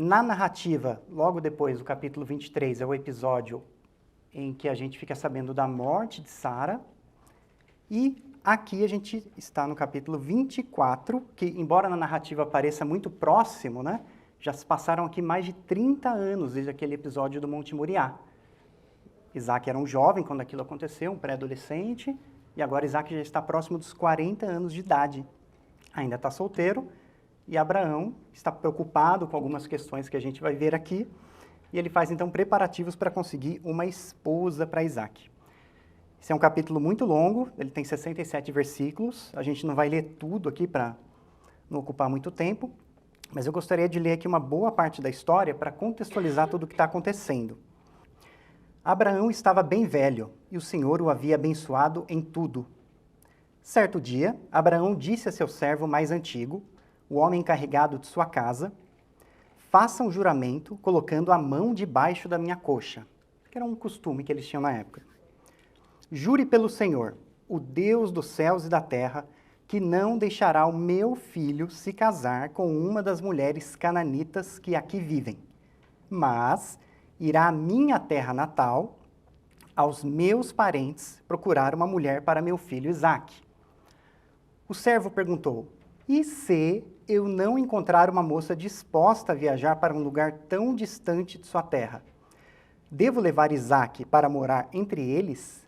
Na narrativa, logo depois do capítulo 23, é o episódio em que a gente fica sabendo da morte de Sara. E aqui a gente está no capítulo 24, que embora na narrativa pareça muito próximo, né, já se passaram aqui mais de 30 anos desde aquele episódio do Monte Moriá. Isaac era um jovem quando aquilo aconteceu, um pré-adolescente, e agora Isaac já está próximo dos 40 anos de idade. Ainda está solteiro, e Abraão está preocupado com algumas questões que a gente vai ver aqui, e ele faz então preparativos para conseguir uma esposa para Isaac. Esse é um capítulo muito longo, ele tem 67 versículos, a gente não vai ler tudo aqui para não ocupar muito tempo, mas eu gostaria de ler aqui uma boa parte da história para contextualizar tudo o que está acontecendo. Abraão estava bem velho, e o Senhor o havia abençoado em tudo. Certo dia, Abraão disse a seu servo mais antigo, o homem encarregado de sua casa, faça um juramento colocando a mão debaixo da minha coxa, que era um costume que eles tinham na época. Jure pelo Senhor, o Deus dos céus e da terra, que não deixará o meu filho se casar com uma das mulheres cananitas que aqui vivem, mas irá à minha terra natal, aos meus parentes, procurar uma mulher para meu filho Isaque. O servo perguntou, e se eu não encontrar uma moça disposta a viajar para um lugar tão distante de sua terra? Devo levar Isaque para morar entre eles?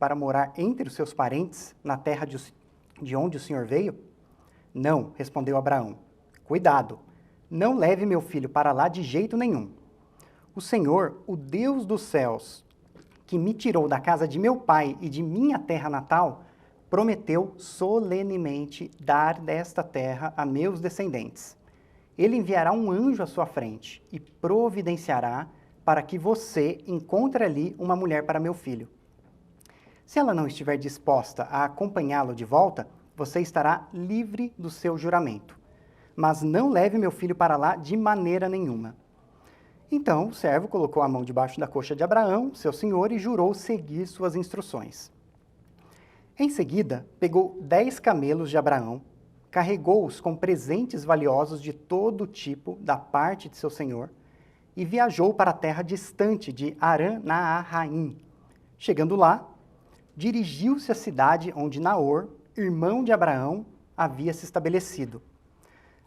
Para morar entre os seus parentes, na terra de onde o Senhor veio? Não, respondeu Abraão. Cuidado, não leve meu filho para lá de jeito nenhum. O Senhor, o Deus dos céus, que me tirou da casa de meu pai e de minha terra natal, prometeu solenemente dar desta terra a meus descendentes. Ele enviará um anjo à sua frente e providenciará para que você encontre ali uma mulher para meu filho. Se ela não estiver disposta a acompanhá-lo de volta, você estará livre do seu juramento. Mas não leve meu filho para lá de maneira nenhuma. Então o servo colocou a mão debaixo da coxa de Abraão, seu senhor, e jurou seguir suas instruções. Em seguida, pegou 10 camelos de Abraão, carregou-os com presentes valiosos de todo tipo da parte de seu senhor, e viajou para a terra distante de Arã-Naaraim. Chegando lá, dirigiu-se à cidade onde Naor, irmão de Abraão, havia se estabelecido.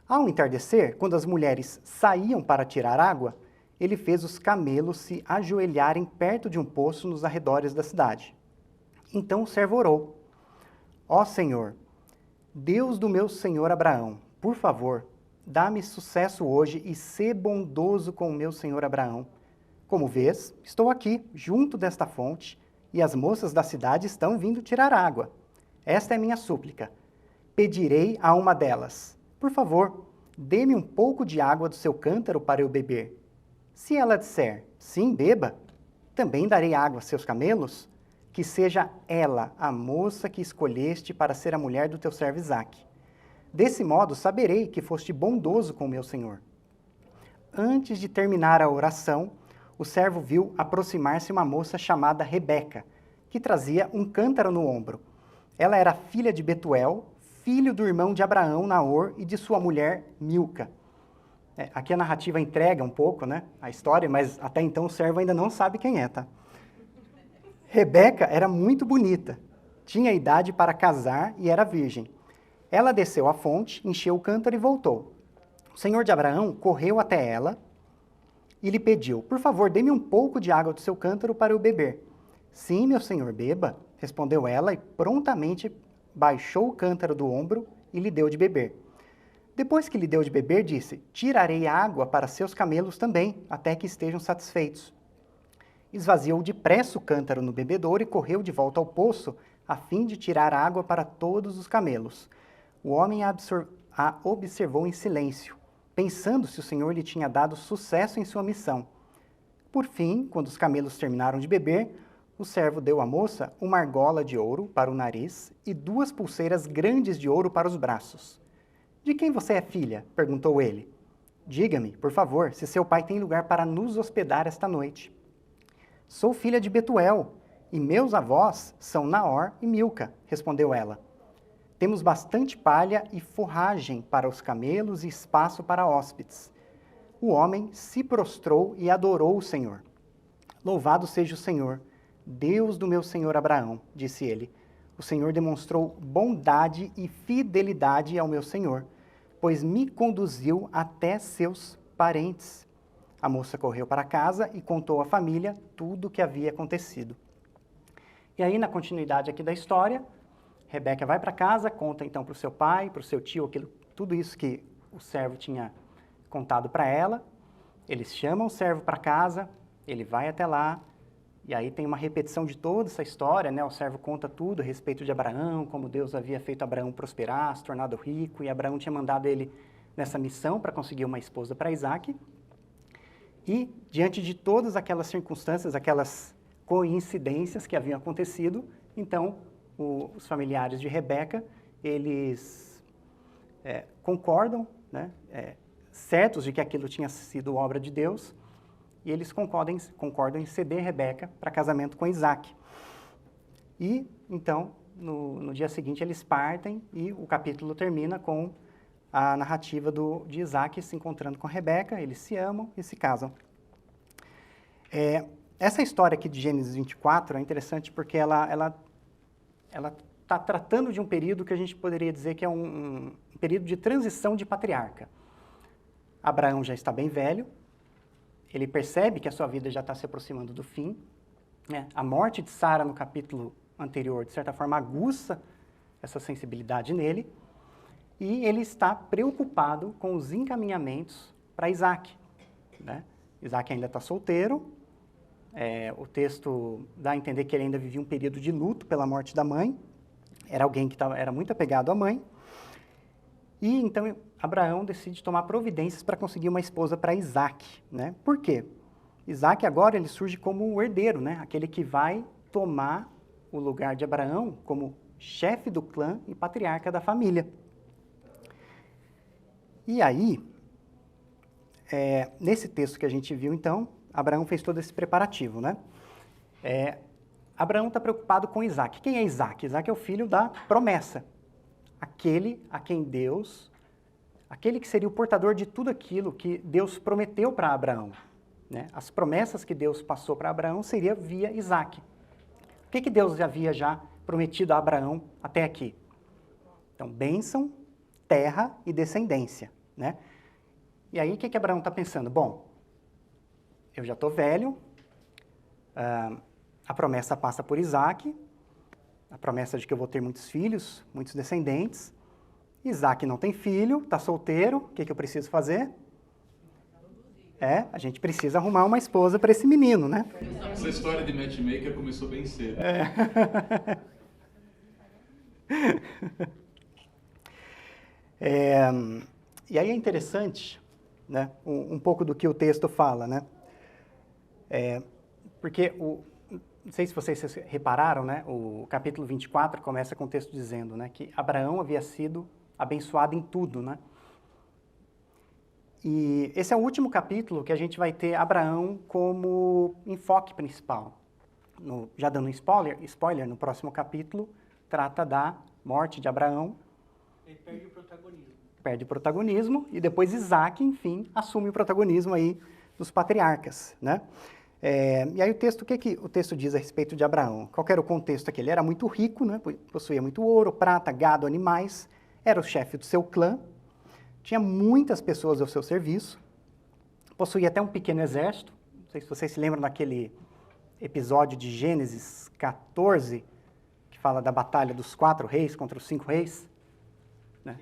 Ao entardecer, quando as mulheres saíam para tirar água, ele fez os camelos se ajoelharem perto de um poço nos arredores da cidade. Então o servo orou. Ó Senhor, Deus do meu senhor Abraão, por favor, dá-me sucesso hoje e sê bondoso com o meu senhor Abraão. Como vês, estou aqui, junto desta fonte, e as moças da cidade estão vindo tirar água. Esta é minha súplica. Pedirei a uma delas, por favor, dê-me um pouco de água do seu cântaro para eu beber. Se ela disser, sim, beba, também darei água a seus camelos, que seja ela a moça que escolheste para ser a mulher do teu servo Isaque. Desse modo saberei que foste bondoso com o meu senhor. Antes de terminar a oração, o servo viu aproximar-se uma moça chamada Rebeca, que trazia um cântaro no ombro. Ela era filha de Betuel, filho do irmão de Abraão, Naor, e de sua mulher, Milca. Aqui a narrativa entrega um pouco, né, a história, mas até então o servo ainda não sabe quem é, tá? Rebeca era muito bonita, tinha idade para casar e era virgem. Ela desceu à fonte, encheu o cântaro e voltou. O senhor de Abraão correu até ela e lhe pediu, por favor, dê-me um pouco de água do seu cântaro para eu beber. Sim, meu senhor, beba, respondeu ela e prontamente baixou o cântaro do ombro e lhe deu de beber. Depois que lhe deu de beber, disse, tirarei água para seus camelos também, até que estejam satisfeitos. Esvaziou depressa o cântaro no bebedouro e correu de volta ao poço, a fim de tirar água para todos os camelos. O homem a observou em silêncio, pensando se o Senhor lhe tinha dado sucesso em sua missão. Por fim, quando os camelos terminaram de beber, o servo deu à moça uma argola de ouro para o nariz e 2 pulseiras grandes de ouro para os braços. De quem você é filha? Perguntou ele. Diga-me, por favor, se seu pai tem lugar para nos hospedar esta noite. Sou filha de Betuel, e meus avós são Naor e Milca, respondeu ela. Temos bastante palha e forragem para os camelos e espaço para hóspedes. o homem se prostrou e adorou o Senhor. Louvado seja o Senhor, Deus do meu senhor Abraão, disse ele. O Senhor demonstrou bondade e fidelidade ao meu senhor, pois me conduziu até seus parentes. A moça correu para casa e contou à família tudo o que havia acontecido. E aí, na continuidade aqui da história, Rebeca vai para casa, conta então para o seu pai, para o seu tio, tudo isso que o servo tinha contado para ela. Eles chamam o servo para casa, ele vai até lá, e aí tem uma repetição de toda essa história, né? O servo conta tudo a respeito de Abraão, como Deus havia feito Abraão prosperar, se tornado rico, e Abraão tinha mandado ele nessa missão para conseguir uma esposa para Isaac. E, diante de todas aquelas circunstâncias, aquelas coincidências que haviam acontecido, então, os familiares de Rebeca, eles concordam, né, certos de que aquilo tinha sido obra de Deus, e eles concordam em ceder Rebeca para casamento com Isaac. E, então, no dia seguinte, eles partem e o capítulo termina com a narrativa de Isaac se encontrando com Rebeca, eles se amam e se casam. Essa história aqui de Gênesis 24 é interessante porque ela está tratando de um período que a gente poderia dizer que é um período de transição de patriarca. Abraão já está bem velho, ele percebe que a sua vida já está se aproximando do fim, né? A morte de Sara no capítulo anterior, de certa forma, aguça essa sensibilidade nele, e ele está preocupado com os encaminhamentos para Isaac, né? Isaac ainda está solteiro, o texto dá a entender que ele ainda vivia um período de luto pela morte da mãe, era alguém que era muito apegado à mãe, e então Abraão decide tomar providências para conseguir uma esposa para Isaac, né? Por quê? Isaac agora ele surge como o herdeiro, né? Aquele que vai tomar o lugar de Abraão como chefe do clã e patriarca da família. E aí, nesse texto que a gente viu, então, Abraão fez todo esse preparativo, né? Abraão está preocupado com Isaac. Quem é Isaac? Isaac é o filho da promessa. Aquele a quem Deus, aquele que seria o portador de tudo aquilo que Deus prometeu para Abraão, né? As promessas que Deus passou para Abraão seria via Isaac. O que Deus havia já prometido a Abraão até aqui? Então, bênção, terra e descendência, né? E aí, o que Abraão está pensando? Bom, eu já estou velho, a promessa passa por Isaac, a promessa de que eu vou ter muitos filhos, muitos descendentes. Isaac não tem filho, está solteiro, o que eu preciso fazer? A gente precisa arrumar uma esposa para esse menino, né? Essa história de matchmaker começou bem cedo. E aí é interessante, né, um pouco do que o texto fala, né? Porque, não sei se vocês repararam, né, o capítulo 24 começa com o texto dizendo, né, que Abraão havia sido abençoado em tudo, né? E esse é o último capítulo que a gente vai ter Abraão como enfoque principal. Já dando um spoiler, no próximo capítulo, trata da morte de Abraão. Ele perde o protagonismo. Perde o protagonismo, e depois Isaac, enfim, assume o protagonismo aí dos patriarcas, né? E aí o texto, o que o texto diz a respeito de Abraão? Qual era o contexto aqui? Ele era muito rico, né? Possuía muito ouro, prata, gado, animais, era o chefe do seu clã, tinha muitas pessoas ao seu serviço, possuía até um pequeno exército. Não sei se vocês se lembram daquele episódio de Gênesis 14, que fala da batalha dos 4 reis contra os 5 reis, né?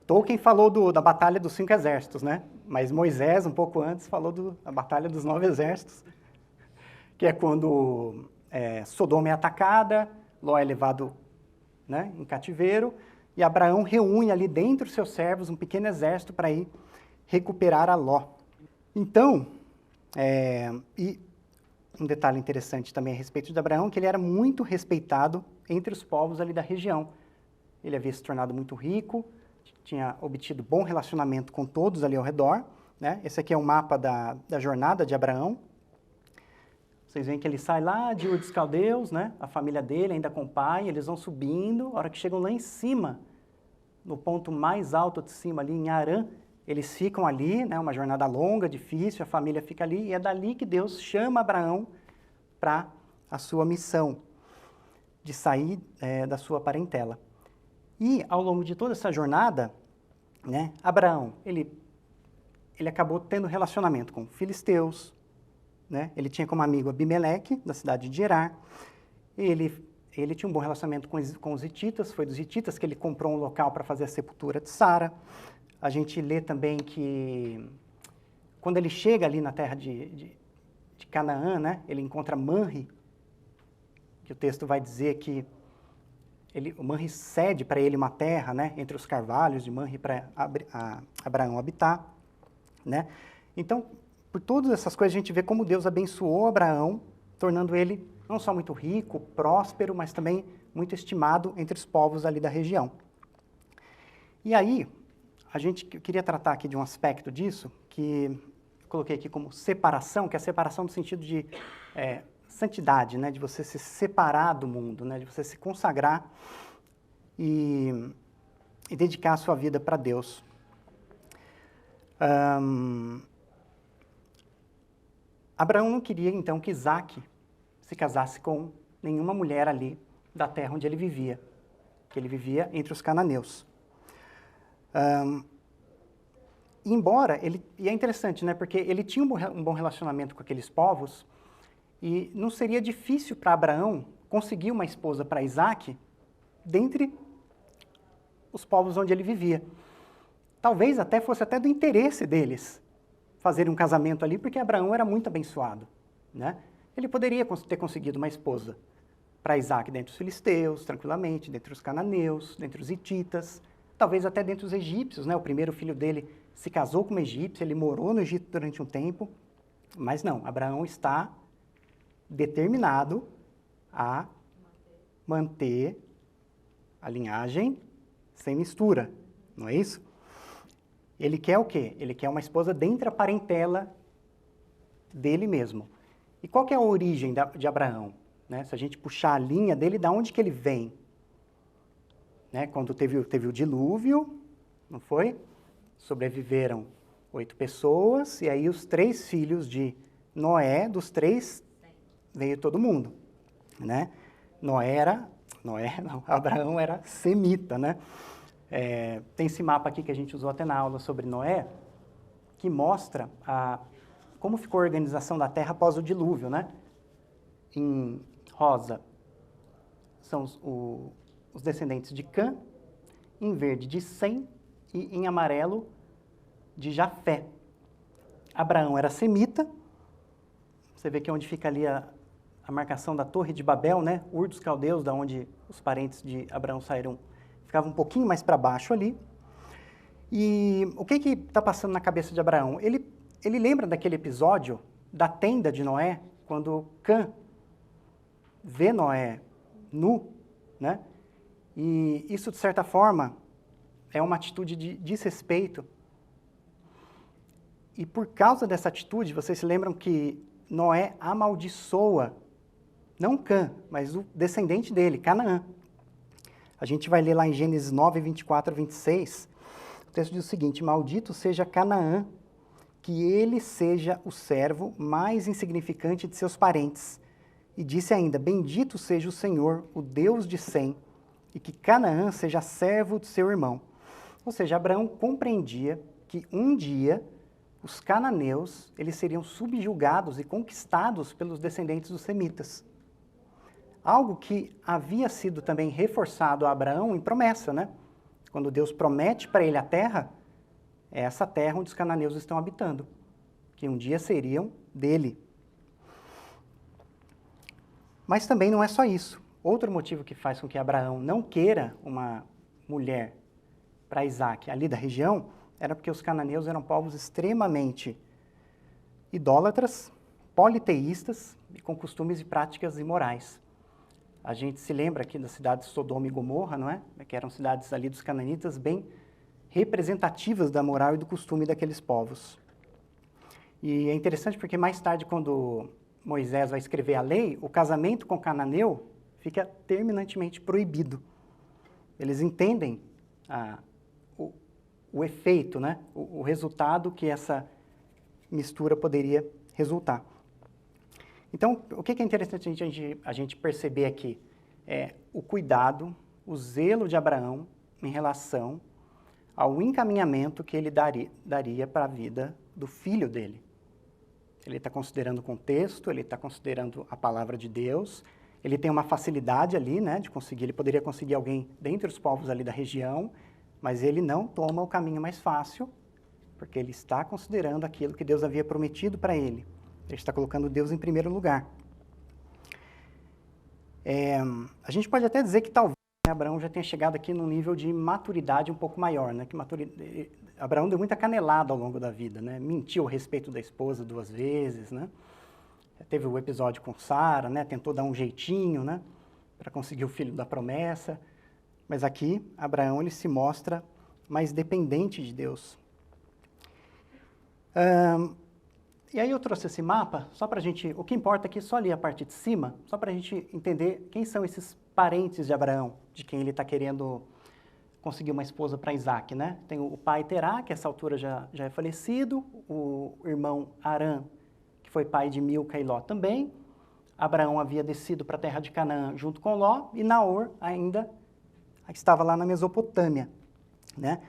Tolkien falou da batalha dos 5 exércitos, né? Mas Moisés, um pouco antes, falou da batalha dos 9 exércitos, que é quando Sodoma é atacada, Ló é levado, né, em cativeiro, e Abraão reúne ali dentro dos seus servos um pequeno exército para ir recuperar a Ló. Então, e um detalhe interessante também a respeito de Abraão, que ele era muito respeitado entre os povos ali da região. Ele havia se tornado muito rico, tinha obtido bom relacionamento com todos ali ao redor, né? Esse aqui é um mapa da jornada de Abraão. Vocês veem que ele sai lá de Ur dos Caldeus, né? A família dele ainda com o pai, eles vão subindo, a hora que chegam lá em cima, no ponto mais alto de cima ali em Harã, eles ficam ali, né, uma jornada longa, difícil, a família fica ali, e é dali que Deus chama Abraão para a sua missão, de sair da sua parentela. E, ao longo de toda essa jornada, né, Abraão, ele acabou tendo relacionamento com filisteus, né, ele tinha como amigo Abimeleque, da cidade de Gerar, ele tinha um bom relacionamento com os hititas, foi dos hititas que ele comprou um local para fazer a sepultura de Sara. A gente lê também que, quando ele chega ali na terra de Canaã, né, ele encontra Manre, que o texto vai dizer que o Manre cede para ele uma terra, né, entre os carvalhos de Manre para Abraão habitar, né? Então, por todas essas coisas, a gente vê como Deus abençoou Abraão, tornando ele não só muito rico, próspero, mas também muito estimado entre os povos ali da região. E aí, a gente queria tratar aqui de um aspecto disso, que eu coloquei aqui como separação, que é a separação no sentido de santidade, né? De você se separar do mundo, né? De você se consagrar e dedicar a sua vida para Deus. Abraão não queria, então, que Isaac se casasse com nenhuma mulher ali da terra onde ele vivia, que ele vivia entre os cananeus. E é interessante, né, porque ele tinha um bom relacionamento com aqueles povos, e não seria difícil para Abraão conseguir uma esposa para Isaac dentre os povos onde ele vivia. Talvez até fosse até do interesse deles fazerem um casamento ali, porque Abraão era muito abençoado, né? Ele poderia ter conseguido uma esposa para Isaac dentre os filisteus, tranquilamente, dentre os cananeus, dentre os hititas, talvez até dentre os egípcios, né? O primeiro filho dele se casou com uma egípcia, ele morou no Egito durante um tempo, mas não, Abraão está determinado a manter a linhagem sem mistura, não é isso? Ele quer o quê? Ele quer uma esposa dentre a parentela dele mesmo. E qual que é a origem de Abraão? Né? Se a gente puxar a linha dele, da onde que ele vem? Né? Quando teve o dilúvio, não foi? Sobreviveram 8 pessoas, e aí os 3 filhos de Noé, dos 3, veio todo mundo. Né? Abraão era semita, né? Tem esse mapa aqui que a gente usou até na aula sobre Noé, que mostra como ficou a organização da terra após o dilúvio, né? Em rosa são os descendentes de Cã, em verde de Sem e em amarelo de Jafé. Abraão era semita, você vê que é onde fica ali a marcação da Torre de Babel, né? Ur dos Caldeus, da onde os parentes de Abraão saíram, ficava um pouquinho mais para baixo ali. E o que está passando na cabeça de Abraão? Ele lembra daquele episódio da tenda de Noé, quando Cã vê Noé nu, né? E isso, de certa forma, é uma atitude de desrespeito. E por causa dessa atitude, vocês se lembram que Noé amaldiçoa, não Cã, mas o descendente dele, Canaã. A gente vai ler lá em Gênesis 9, 24 a 26, o texto diz o seguinte: maldito seja Canaã, que ele seja o servo mais insignificante de seus parentes. E disse ainda: bendito seja o Senhor, o Deus de Sem, e que Canaã seja servo de seu irmão. Ou seja, Abraão compreendia que um dia os cananeus eles seriam subjugados e conquistados pelos descendentes dos semitas. Algo que havia sido também reforçado a Abraão em promessa, né? Quando Deus promete para ele a terra, é essa terra onde os cananeus estão habitando, que um dia seriam dele. Mas também não é só isso. Outro motivo que faz com que Abraão não queira uma mulher para Isaac ali da região era porque os cananeus eram povos extremamente idólatras, politeístas e com costumes e práticas imorais. A gente se lembra aqui da cidade de Sodoma e Gomorra, não é? Que eram cidades ali dos cananitas bem representativas da moral e do costume daqueles povos. E é interessante porque mais tarde, quando Moisés vai escrever a lei, o casamento com cananeu fica terminantemente proibido. Eles entendem o efeito, né? O resultado que essa mistura poderia resultar. Então, o que é interessante a gente perceber aqui? É o cuidado, o zelo de Abraão em relação ao encaminhamento que ele daria para a vida do filho dele. Ele está considerando o contexto, ele está considerando a palavra de Deus, ele tem uma facilidade ali, né, de conseguir, ele poderia conseguir alguém dentre os povos ali da região, mas ele não toma o caminho mais fácil, porque ele está considerando aquilo que Deus havia prometido para ele. Ele está colocando Deus em primeiro lugar. A gente pode até dizer que talvez Abraão já tenha chegado aqui num nível de maturidade um pouco maior, né? Abraão deu muita canelada ao longo da vida, né? Mentiu a respeito da esposa 2 vezes, né? Teve o episódio com Sara, né? Tentou dar um jeitinho, né? Para conseguir o filho da promessa. Mas aqui, Abraão, ele se mostra mais dependente de Deus. E aí eu trouxe esse mapa, só para a gente, o que importa aqui é só ali a parte de cima, só para a gente entender quem são esses parentes de Abraão, de quem ele está querendo conseguir uma esposa para Isaac, né? Tem o pai Terá, que a essa altura já é falecido, o irmão Harã, que foi pai de Milca e Ló também. Abraão havia descido para a terra de Canaã junto com Ló, e Naor ainda estava lá na Mesopotâmia, né?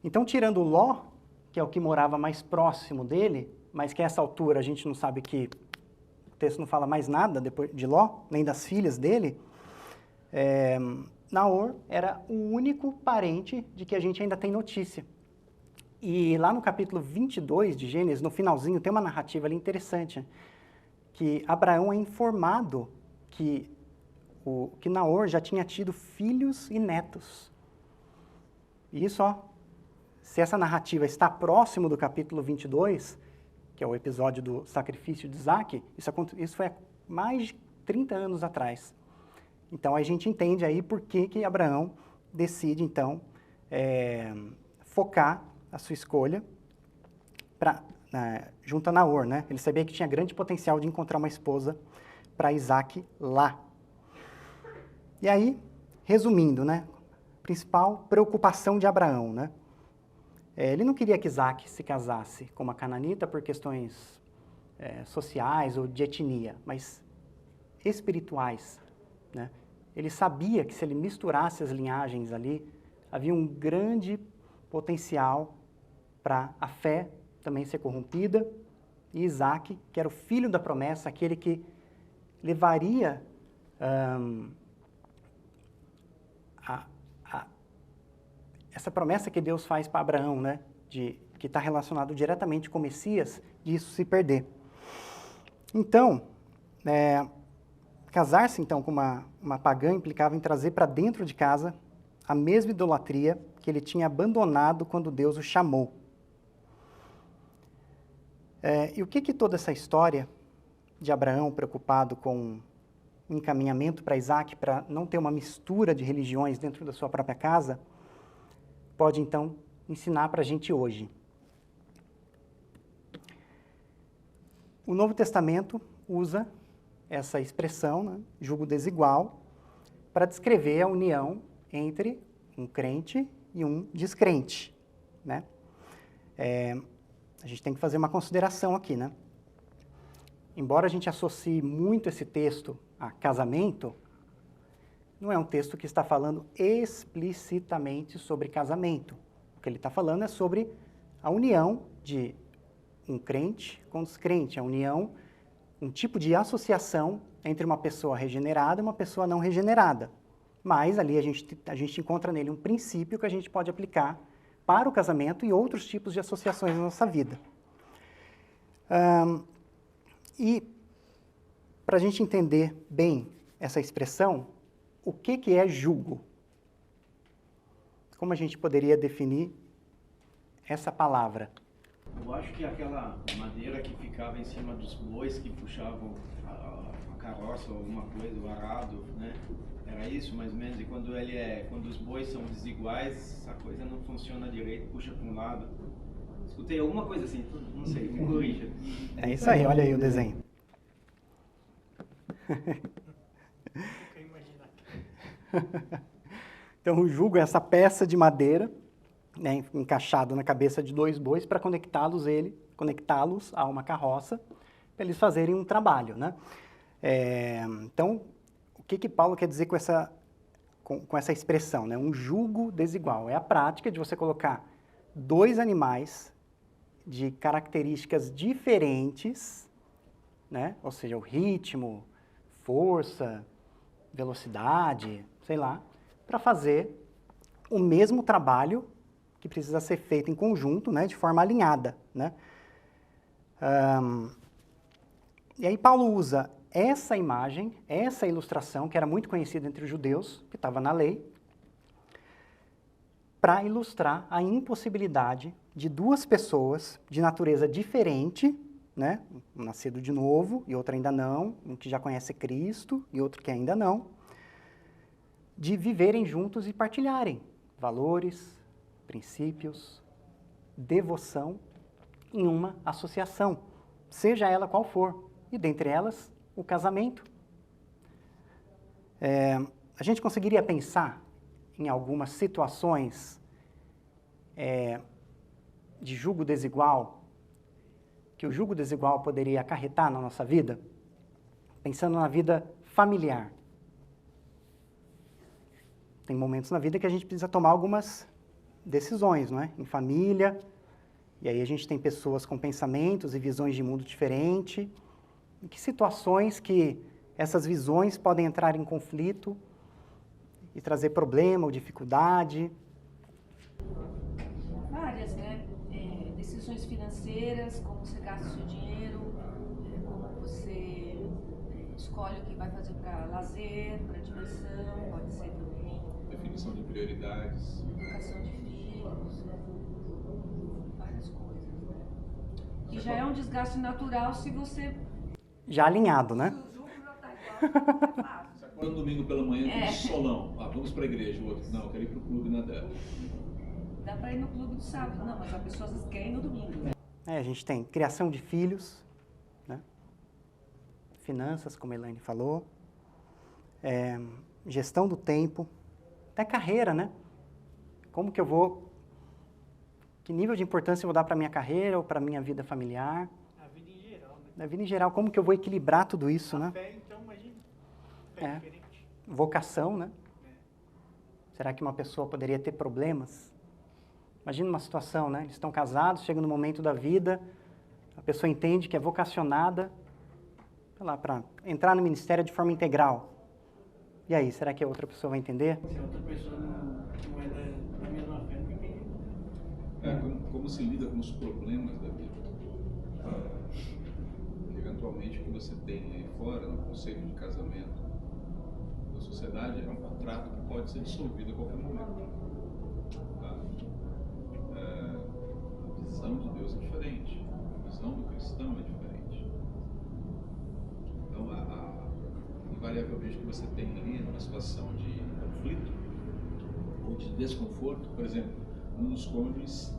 Então, tirando Ló, que é o que morava mais próximo dele, mas que a essa altura a gente não sabe que o texto não fala mais nada depois de Ló, nem das filhas dele, Naor era o único parente de que a gente ainda tem notícia. E lá no capítulo 22 de Gênesis, no finalzinho, tem uma narrativa ali interessante, que Abraão é informado que Naor já tinha tido filhos e netos. E isso, se essa narrativa está próximo do capítulo 22, que é o episódio do sacrifício de Isaac, isso foi há mais de 30 anos atrás. Então, a gente entende aí por que Abraão decide, então, focar a sua escolha junto a Naor, né? Ele sabia que tinha grande potencial de encontrar uma esposa para Isaac lá. E aí, resumindo, né? Principal preocupação de Abraão, né? Ele não queria que Isaac se casasse com uma cananita por questões sociais ou de etnia, mas espirituais, né? Ele sabia que se ele misturasse as linhagens ali, havia um grande potencial para a fé também ser corrompida, e Isaac, que era o filho da promessa, aquele que levaria essa promessa que Deus faz para Abraão, né, que está relacionado diretamente com o Messias, de isso se perder. Então, casar-se então com uma pagã implicava em trazer para dentro de casa a mesma idolatria que ele tinha abandonado quando Deus o chamou. E o que toda essa história de Abraão preocupado com o encaminhamento para Isaac, para não ter uma mistura de religiões dentro da sua própria casa, pode então ensinar para a gente hoje? O Novo Testamento usa essa expressão, né, jugo desigual, para descrever a união entre um crente e um descrente, né? A gente tem que fazer uma consideração aqui, né? Embora a gente associe muito esse texto a casamento, não é um texto que está falando explicitamente sobre casamento. O que ele está falando é sobre a união de um crente com um descrente, a união, um tipo de associação entre uma pessoa regenerada e uma pessoa não regenerada. Mas ali a gente encontra nele um princípio que a gente pode aplicar para o casamento e outros tipos de associações na nossa vida. E para a gente entender bem essa expressão, o que é jugo? Como a gente poderia definir essa palavra? Eu acho que aquela madeira que ficava em cima dos bois que puxavam a carroça ou alguma coisa, o arado, né? Era isso mais ou menos. E quando os bois são desiguais, a coisa não funciona direito, puxa para um lado. Escutei alguma coisa assim, não sei, me corrija. É isso aí, olha aí o desenho. Então o jugo é essa peça de madeira né, encaixado na cabeça de 2 bois para conectá-los a uma carroça para eles fazerem um trabalho, né? Então, o que Paulo quer dizer com essa expressão, né? Um jugo desigual. É a prática de você colocar 2 animais de características diferentes, né? Ou seja, o ritmo, força, velocidade, sei lá, para fazer o mesmo trabalho que precisa ser feito em conjunto, né? De forma alinhada, né? E aí Paulo usa essa imagem, essa ilustração, que era muito conhecida entre os judeus, que estava na lei, para ilustrar a impossibilidade de 2 pessoas de natureza diferente, né? Um nascido de novo e outro ainda não, um que já conhece Cristo e outro que ainda não, de viverem juntos e partilharem valores, princípios, devoção em uma associação, seja ela qual for, e dentre elas, o casamento. A gente conseguiria pensar em algumas situações de jugo desigual, que o jugo desigual poderia acarretar na nossa vida, pensando na vida familiar. Tem momentos na vida que a gente precisa tomar algumas decisões, não é? Em família, e aí a gente tem pessoas com pensamentos e visões de mundo diferentes. Em que situações que essas visões podem entrar em conflito e trazer problema ou dificuldade? Várias, né? Decisões financeiras, como você gasta o seu dinheiro, como você escolhe o que vai fazer para lazer, para diversão, pode ser também. Definição de prioridades. Educação de filhos, várias coisas, né? Que já é um desgaste natural se você... Já alinhado, né? Se o jogo já tá igual, é fácil. Você acorda no domingo pela manhã com solão. Ah, vamos para a igreja. O outro, não, eu quero ir para o clube na terra. Dá para ir no clube do sábado, não, mas as pessoas querem no domingo. A gente tem criação de filhos, né? Finanças, como a Elaine falou, gestão do tempo, até carreira, né? Como que eu vou... Que nível de importância eu vou dar para a minha carreira ou para a minha vida familiar? A vida em geral, né? Na vida em geral, como que eu vou equilibrar tudo isso, A né? fé, então, imagina. Fé É. diferente. Vocação, né? Será que uma pessoa poderia ter problemas? Imagina uma situação, né? Eles estão casados, chega no momento da vida, a pessoa entende que é vocacionada, sei lá, para entrar no ministério de forma integral. E aí, será que a outra pessoa vai entender? Se a outra pessoa não é da mesma fé, não entende. Como se lida com os problemas da vida. Eventualmente, o que você tem aí fora, no conceito de casamento da sociedade, é um contrato que pode ser dissolvido a qualquer momento. Tá? A visão de Deus é diferente, a visão do cristão é diferente. Então, invariavelmente, o que você tem ali numa situação de conflito ou de desconforto, por exemplo, um dos cônjuges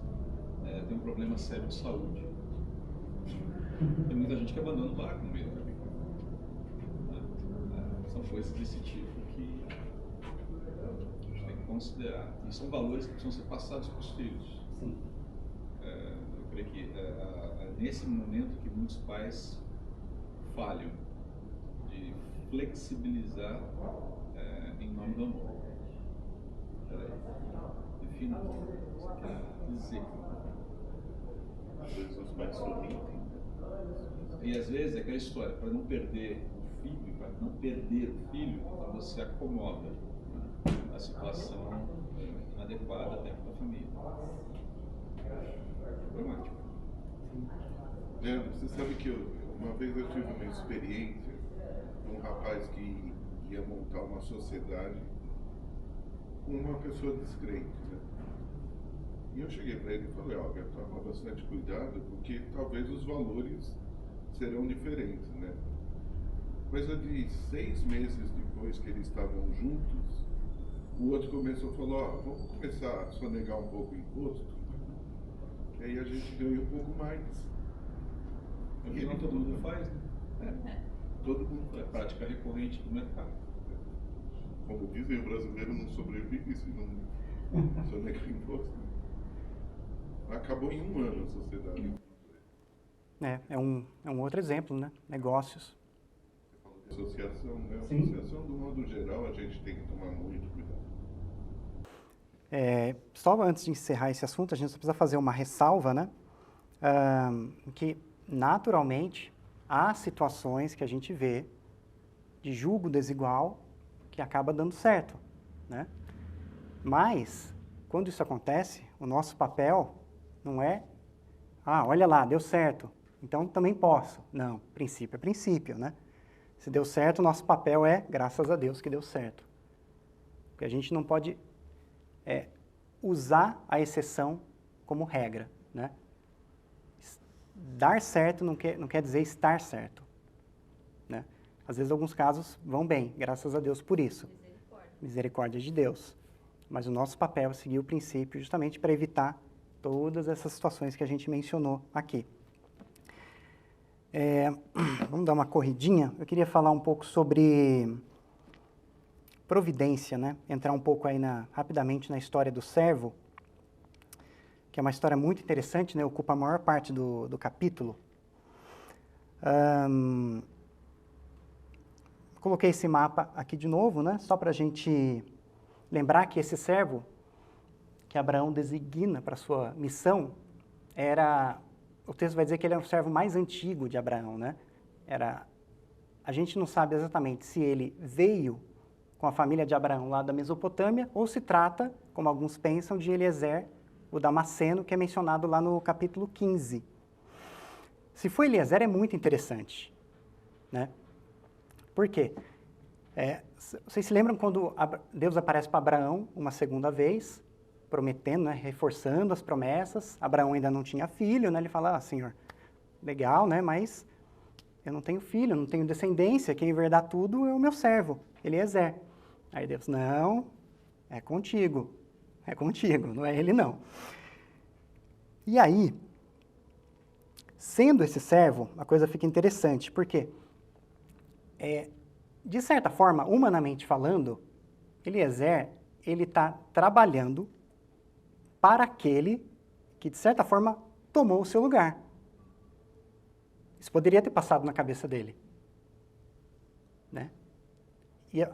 tem um problema sério de saúde. Tem muita gente que abandona o barco no meio do caminho. São coisas desse tipo que a gente tem que considerar. E são valores que precisam ser passados para os filhos. Sim. Eu creio que nesse momento que muitos pais falham de flexibilizar em nome do amor. Peraí. Defina o que você quer dizer. Às vezes os pais sorriem. E às vezes é aquela história, para não perder o filho, para não perder o filho, então você acomoda a situação inadequada dentro da família. É problemático. Você sabe que uma vez eu tive uma experiência de um rapaz que ia montar uma sociedade com uma pessoa descrente, né? E eu cheguei para ele e falei, olha, toma bastante cuidado, porque talvez os valores serão diferentes, né? Coisa de 6 meses depois que eles estavam juntos, o outro começou a falar, ó, vamos começar a sonegar um pouco o imposto, que aí a gente ganha um pouco mais. Porque não todo mundo faz, né? Todo mundo É faz. prática recorrente do mercado. Como dizem, o brasileiro não sobrevive se não sonegar imposto. Acabou em um ano a sociedade. É um outro exemplo, né? Negócios. Associação, né? Associação, do modo geral, a gente tem que tomar muito cuidado. Só antes de encerrar esse assunto, a gente só precisa fazer uma ressalva, né? Que, naturalmente, há situações que a gente vê de julgo desigual que acaba dando certo, né? Mas, quando isso acontece, o nosso papel não é, olha lá, deu certo, então também posso. Não, princípio é princípio, né? Se deu certo, o nosso papel é, graças a Deus que deu certo. Porque a gente não pode usar a exceção como regra, né? Dar certo não quer dizer estar certo, né? Às vezes, alguns casos vão bem, graças a Deus por isso. Misericórdia de Deus. Mas o nosso papel é seguir o princípio justamente para evitar todas essas situações que a gente mencionou aqui. Vamos dar uma corridinha. Eu queria falar um pouco sobre providência, né? Entrar um pouco aí rapidamente na história do servo, que é uma história muito interessante, né? Ocupa a maior parte do capítulo. Coloquei esse mapa aqui de novo, né? Só para a gente lembrar que esse servo que Abraão designa para sua missão o texto vai dizer que ele é o servo mais antigo de Abraão, né? A gente não sabe exatamente se ele veio com a família de Abraão lá da Mesopotâmia ou se trata, como alguns pensam, de Eliezer, o Damasceno, que é mencionado lá no capítulo 15. Se for Eliezer, é muito interessante, né? Por quê? Vocês se lembram quando Deus aparece para Abraão uma segunda vez, prometendo, né, reforçando as promessas? Abraão ainda não tinha filho, né? Ele fala, Senhor, legal, né, mas eu não tenho filho, não tenho descendência, quem vai herdar tudo é o meu servo, Eliezer. Aí Deus, não, é contigo, não é ele não. E aí, sendo esse servo, a coisa fica interessante, porque de certa forma, humanamente falando, Eliezer, ele está trabalhando para aquele que, de certa forma, tomou o seu lugar. Isso poderia ter passado na cabeça dele, né? E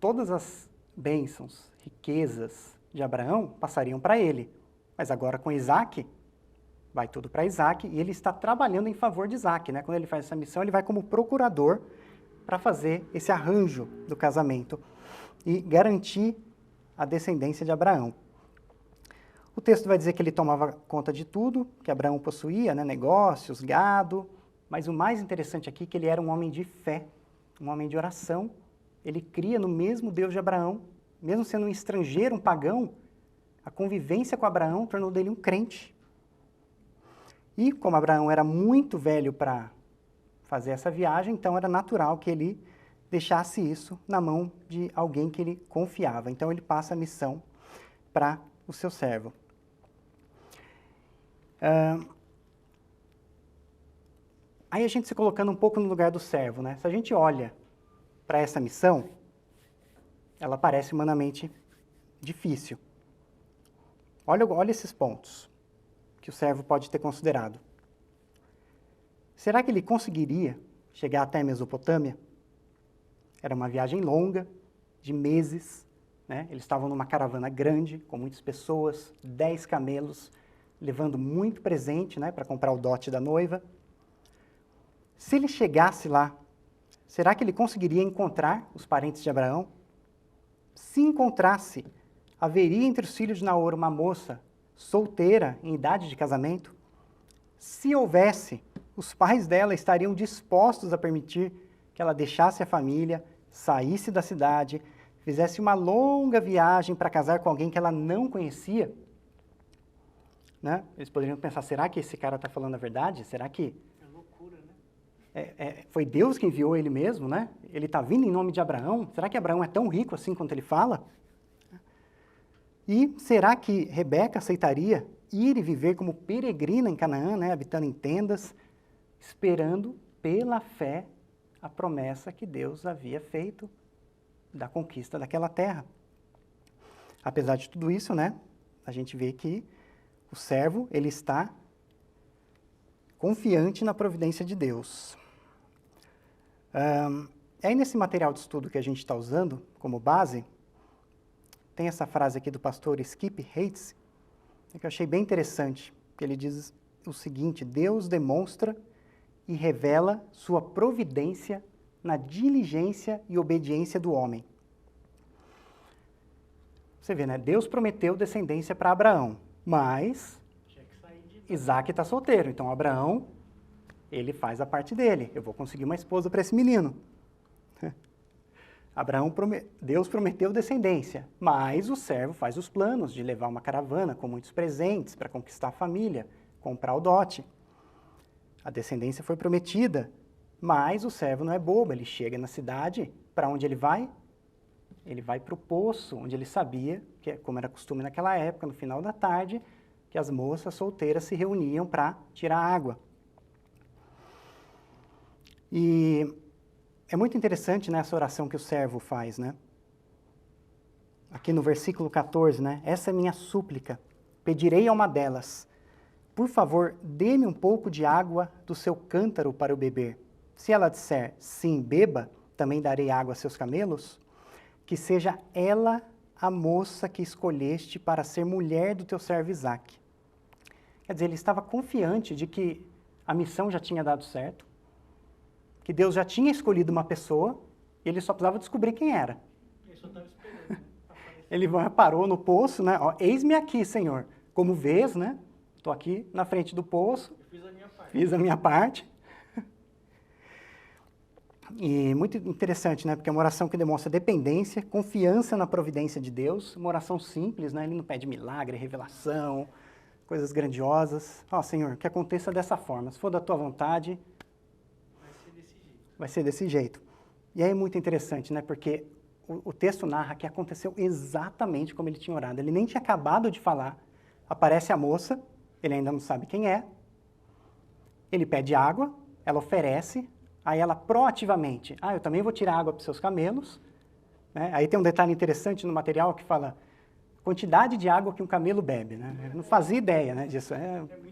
todas as bênçãos, riquezas de Abraão passariam para ele. Mas agora com Isaac, vai tudo para Isaac, e ele está trabalhando em favor de Isaac, né? Quando ele faz essa missão, ele vai como procurador para fazer esse arranjo do casamento e garantir a descendência de Abraão. O texto vai dizer que ele tomava conta de tudo que Abraão possuía, né? Negócios, gado, mas o mais interessante aqui é que ele era um homem de fé, um homem de oração. Ele cria no mesmo Deus de Abraão, mesmo sendo um estrangeiro, um pagão, a convivência com Abraão tornou dele um crente. E como Abraão era muito velho para fazer essa viagem, então era natural que ele deixasse isso na mão de alguém que ele confiava. Então ele passa a missão para o seu servo. Aí a gente se colocando um pouco no lugar do servo, né? Se a gente olha para essa missão, ela parece humanamente difícil. Olha esses pontos que o servo pode ter considerado. Será que ele conseguiria chegar até a Mesopotâmia? Era uma viagem longa, de meses, né? Eles estavam numa caravana grande, com muitas pessoas, 10 camelos, levando muito presente, né, para comprar o dote da noiva. Se ele chegasse lá, será que ele conseguiria encontrar os parentes de Abraão? Se encontrasse, haveria entre os filhos de Naor uma moça solteira em idade de casamento? Se houvesse, os pais dela estariam dispostos a permitir que ela deixasse a família, saísse da cidade, fizesse uma longa viagem para casar com alguém que ela não conhecia? Né? Eles poderiam pensar, será que esse cara está falando a verdade? Será que É loucura, né? Foi Deus que enviou ele mesmo, né? Ele está vindo em nome de Abraão? Será que Abraão é tão rico assim quanto ele fala? E será que Rebeca aceitaria ir e viver como peregrina em Canaã, né? Habitando em tendas, esperando pela fé a promessa que Deus havia feito da conquista daquela terra? Apesar de tudo isso, né? A gente vê que O servo, ele está confiante na providência de Deus. Aí nesse material de estudo que a gente está usando como base, tem essa frase aqui do pastor Skip Yates, que eu achei bem interessante, que ele diz o seguinte: Deus demonstra e revela sua providência na diligência e obediência do homem. Você vê, né? Deus prometeu descendência para Abraão, mas Tinha que sair de... Isaac está solteiro, então Abraão, ele faz a parte dele. Eu vou conseguir uma esposa para esse menino. Deus prometeu descendência, mas o servo faz os planos de levar uma caravana com muitos presentes para conquistar a família, comprar o dote. A descendência foi prometida, mas o servo não é bobo, ele chega na cidade, para onde ele vai? Ele vai para o poço, onde ele sabia, que como era costume naquela época, no final da tarde, que as moças solteiras se reuniam para tirar água. E é muito interessante, né, essa oração que o servo faz, né? Aqui no versículo 14, né? Essa é minha súplica, pedirei a uma delas, por favor, dê-me um pouco de água do seu cântaro para eu beber. Se ela disser, sim, beba, também darei água a seus camelos. Que seja ela a moça que escolheste para ser mulher do teu servo Isaque. Quer dizer, ele estava confiante de que a missão já tinha dado certo, que Deus já tinha escolhido uma pessoa, e ele só precisava descobrir quem era. Ele só estava esperando, né? Aparecer. Ele parou no poço, né? Ó, eis-me aqui, Senhor. Como vês, né? Estou aqui na frente do poço, Eu fiz a minha parte. fiz a minha parte. E muito interessante, né? Porque é uma oração que demonstra dependência, confiança na providência de Deus, uma oração simples, né? Ele não pede milagre, revelação, coisas grandiosas. Ó, Senhor, que aconteça dessa forma. Se for da tua vontade, Vai ser desse jeito. vai ser desse jeito. E aí é muito interessante, né? Porque o texto narra que aconteceu exatamente como ele tinha orado. Ele nem tinha acabado de falar. Aparece a moça, ele ainda não sabe quem é. Ele pede água, ela oferece. Aí ela proativamente, eu também vou tirar água para os seus camelos. Né? Aí tem um detalhe interessante no material que fala quantidade de água que um camelo bebe. Né? Eu não fazia ideia, né, disso.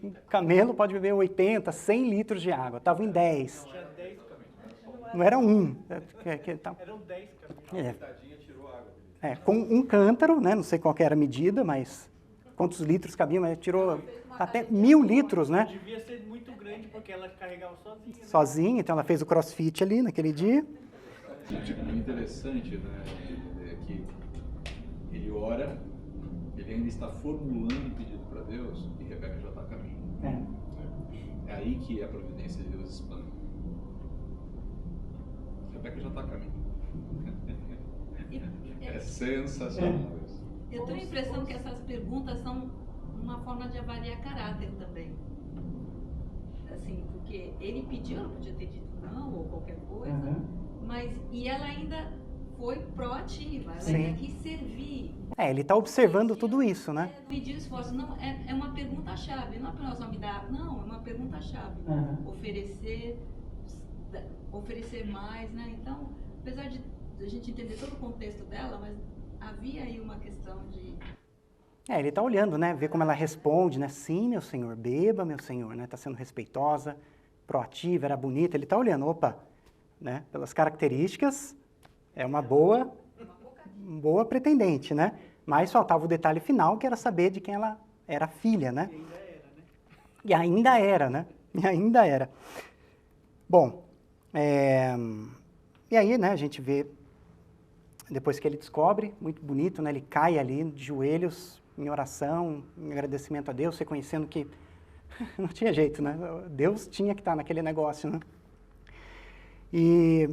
Um camelo pode beber 80, 100 litros de água. Estava em 10. Tinha 10 caminhos. Não era um. Eram 10 caminhos. É. Tadinha tirou água dele. Com um cântaro, né? Não sei qual que era a medida, mas quantos litros cabiam, mas tirou até 1000 litros, né? Devia ser muito grande porque ela carregava sozinha. Né? Sozinha, então ela fez o crossfit ali naquele dia. O interessante, né, é que ele ora, ele ainda está formulando um pedido para Deus e Rebeca já está a caminho. É aí que a providência de Deus expande. Rebeca já está a caminho. É sensacional isso. Eu tenho a impressão que essas perguntas são uma forma de avaliar caráter também. Assim, porque ele pediu, ela podia ter dito não ou qualquer coisa, mas e ela ainda foi proativa, ela Sim. ainda quis servir. Ele está observando tudo isso, né? Medir esforço, não, é uma pergunta-chave, não é apenas me dar, não, é uma pergunta-chave. Oferecer mais, né? Então, apesar de a gente entender todo o contexto dela, mas havia aí uma questão de... Ele está olhando, né? Ver como ela responde, né? Sim, meu senhor, beba, meu senhor, né? Está sendo respeitosa, proativa, era bonita. Ele está olhando, opa, né? Pelas características, é uma boa pretendente, né? Mas faltava o detalhe final, que era saber de quem ela era filha, né? E ainda era, né? E ainda era. Bom, e aí, né? A gente vê, depois que ele descobre, muito bonito, né? Ele cai ali de joelhos, em oração, em agradecimento a Deus, reconhecendo que não tinha jeito, né? Deus tinha que estar naquele negócio, né? E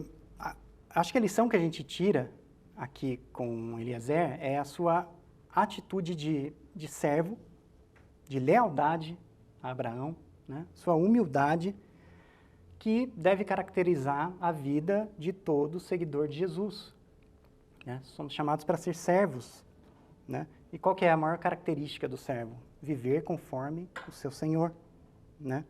acho que a lição que a gente tira aqui com Eliezer é a sua atitude de servo, de lealdade a Abraão, né? Sua humildade, que deve caracterizar a vida de todo seguidor de Jesus. Né? Somos chamados para ser servos, né? E qual que é a maior característica do servo? Viver conforme o seu Senhor, né?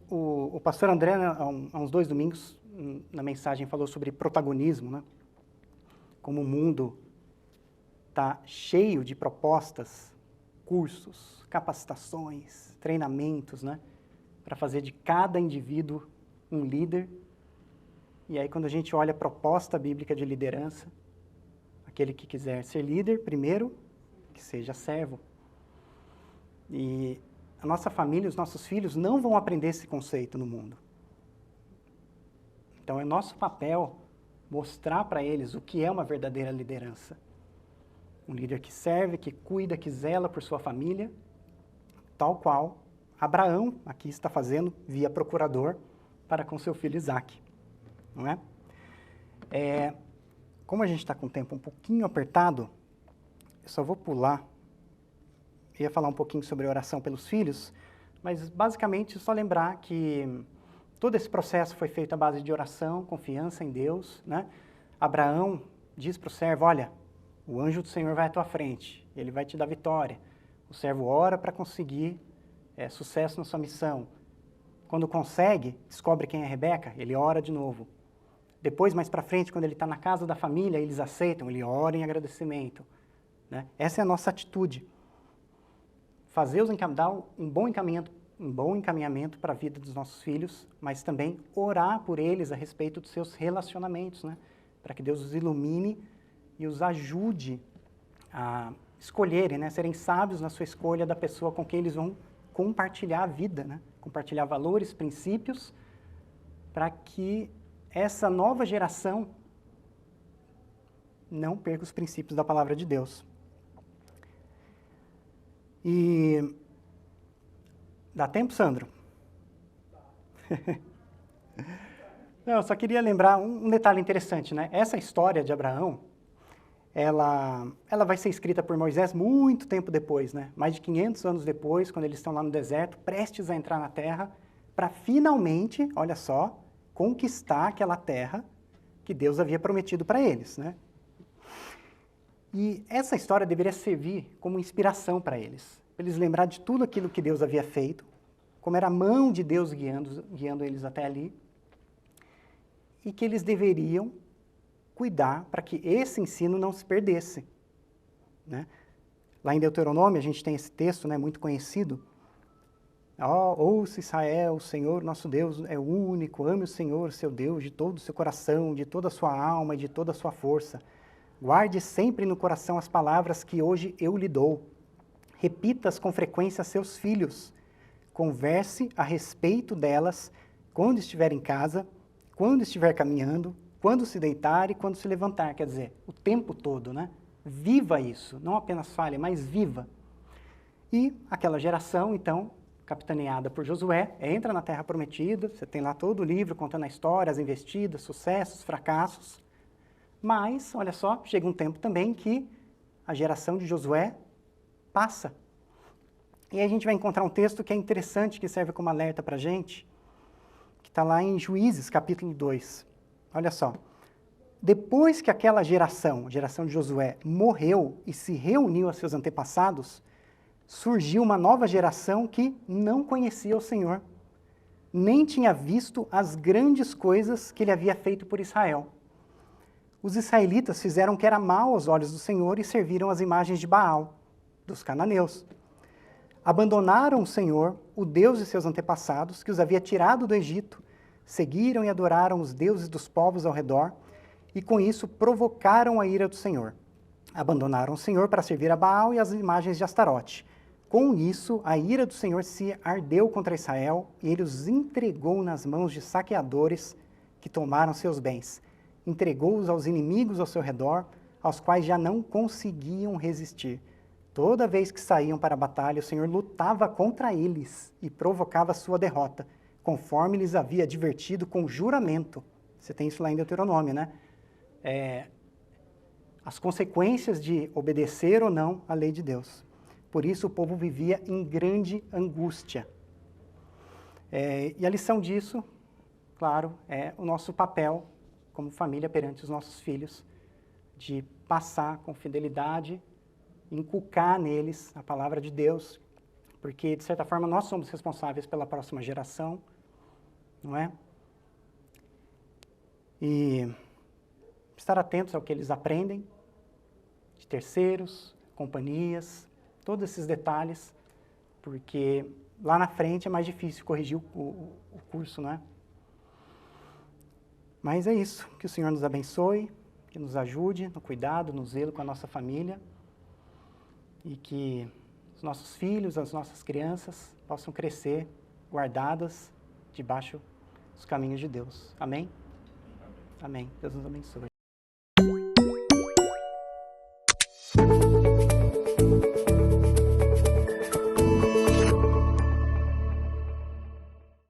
O pastor André, né, há uns 2 domingos, na mensagem, falou sobre protagonismo, né? Como o mundo está cheio de propostas, cursos, capacitações, treinamentos, né? Para fazer de cada indivíduo um líder. E aí, quando a gente olha a proposta bíblica de liderança, aquele que quiser ser líder, primeiro, que seja servo. E a nossa família, os nossos filhos não vão aprender esse conceito no mundo. Então, é nosso papel mostrar para eles o que é uma verdadeira liderança. Um líder que serve, que cuida, que zela por sua família, tal qual Abraão aqui está fazendo via procurador para com seu filho Isaque. Não é? Como a gente está com o tempo um pouquinho apertado, eu só vou pular. Eu ia falar um pouquinho sobre oração pelos filhos, mas basicamente só lembrar que todo esse processo foi feito à base de oração, confiança em Deus, né? Abraão diz para o servo, olha, o anjo do Senhor vai à tua frente, ele vai te dar vitória. O servo ora para conseguir sucesso na sua missão. Quando consegue, descobre quem é Rebeca, ele ora de novo. Depois, mais para frente, quando ele está na casa da família, eles aceitam, ele ora em agradecimento. Né? Essa é a nossa atitude. Dar um bom encaminhamento para a vida dos nossos filhos, mas também orar por eles a respeito dos seus relacionamentos, né? Para que Deus os ilumine e os ajude a escolherem, né? Serem sábios na sua escolha da pessoa com quem eles vão compartilhar a vida, né? Compartilhar valores, princípios, para que essa nova geração não perca os princípios da palavra de Deus. E dá tempo, Sandro? Não, eu só queria lembrar um detalhe interessante, né? Essa história de Abraão, ela vai ser escrita por Moisés muito tempo depois, né? Mais de 500 anos depois, quando eles estão lá no deserto, prestes a entrar na terra, para finalmente, olha só, conquistar aquela terra que Deus havia prometido para eles, né? E essa história deveria servir como inspiração para eles lembrar de tudo aquilo que Deus havia feito, como era a mão de Deus guiando eles até ali, e que eles deveriam cuidar para que esse ensino não se perdesse. Né? Lá em Deuteronômio, a gente tem esse texto, né, muito conhecido. Ouça Israel, o Senhor nosso Deus é o único, ame o Senhor, seu Deus, de todo o seu coração, de toda a sua alma e de toda a sua força. Guarde sempre no coração as palavras que hoje eu lhe dou. Repita-as com frequência a seus filhos. Converse a respeito delas quando estiver em casa, quando estiver caminhando, quando se deitar e quando se levantar. Quer dizer, o tempo todo, né? Viva isso, não apenas fale, mas viva. E aquela geração, então, capitaneada por Josué, entra na Terra Prometida, você tem lá todo o livro contando a história, as investidas, sucessos, fracassos. Mas, olha só, chega um tempo também que a geração de Josué passa. E aí a gente vai encontrar um texto que é interessante, que serve como alerta para a gente, que está lá em Juízes, capítulo 2. Olha só. Depois que aquela geração, a geração de Josué, morreu e se reuniu a seus antepassados, surgiu uma nova geração que não conhecia o Senhor, nem tinha visto as grandes coisas que ele havia feito por Israel. Os israelitas fizeram o que era mal aos olhos do Senhor e serviram as imagens de Baal, dos cananeus. Abandonaram o Senhor, o Deus de seus antepassados, que os havia tirado do Egito, seguiram e adoraram os deuses dos povos ao redor, e com isso provocaram a ira do Senhor. Abandonaram o Senhor para servir a Baal e as imagens de Astarote. Com isso, a ira do Senhor se ardeu contra Israel, e ele os entregou nas mãos de saqueadores que tomaram seus bens. Entregou-os aos inimigos ao seu redor, aos quais já não conseguiam resistir. Toda vez que saíam para a batalha, o Senhor lutava contra eles e provocava sua derrota, conforme lhes havia advertido com juramento. Você tem isso lá em Deuteronômio, né? As consequências de obedecer ou não à lei de Deus. Por isso o povo vivia em grande angústia. E a lição disso, claro, é o nosso papel como família perante os nossos filhos, de passar com fidelidade, inculcar neles a palavra de Deus, porque, de certa forma, nós somos responsáveis pela próxima geração, não é? E estar atentos ao que eles aprendem, de terceiros, companhias, todos esses detalhes, porque lá na frente é mais difícil corrigir o curso, não é? Mas é isso, que o Senhor nos abençoe, que nos ajude no cuidado, no zelo com a nossa família e que os nossos filhos, as nossas crianças possam crescer guardadas debaixo dos caminhos de Deus. Amém? Amém. Deus nos abençoe.